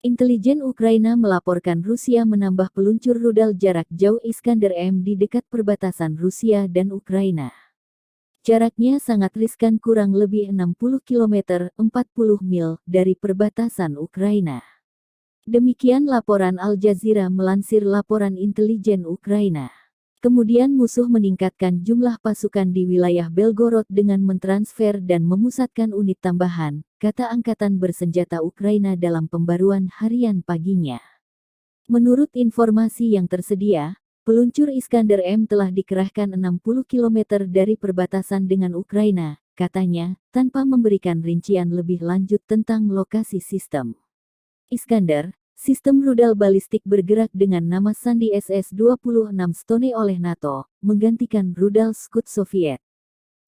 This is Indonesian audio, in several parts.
Intelijen Ukraina melaporkan Rusia menambah peluncur rudal jarak jauh Iskander-M di dekat perbatasan Rusia dan Ukraina. Jaraknya sangat riskan, kurang lebih 60 km (40 mil) dari perbatasan Ukraina. Demikian laporan Al Jazeera melansir laporan intelijen Ukraina. Kemudian musuh meningkatkan jumlah pasukan di wilayah Belgorod dengan mentransfer dan memusatkan unit tambahan, kata Angkatan Bersenjata Ukraina dalam pembaruan harian paginya. Menurut informasi yang tersedia, peluncur Iskander-M telah dikerahkan 60 km dari perbatasan dengan Ukraina, katanya, tanpa memberikan rincian lebih lanjut tentang lokasi sistem. Iskander, sistem rudal balistik bergerak dengan nama sandi SS-26 Stone oleh NATO, menggantikan rudal Scud Soviet.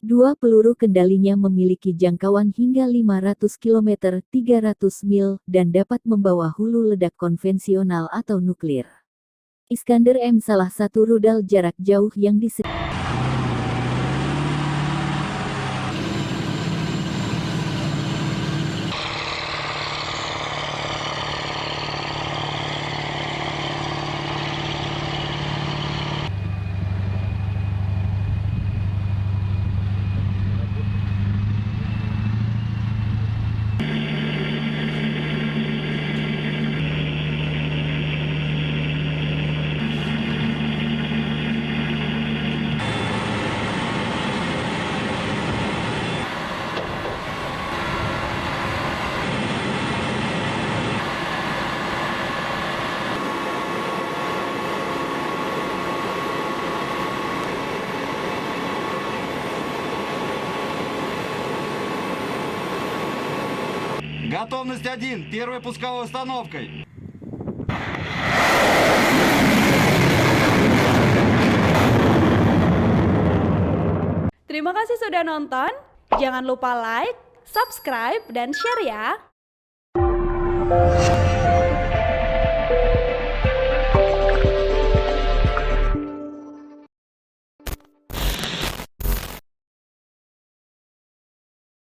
Dua peluru kendalinya memiliki jangkauan hingga 500 km (300 mil) dan dapat membawa hulu ledak konvensional atau nuklir. Iskander-M salah satu rudal jarak jauh yang disediakan. Готовность 1, первой пусковой установкой. Terima kasih sudah nonton. Jangan lupa like, subscribe, dan share ya.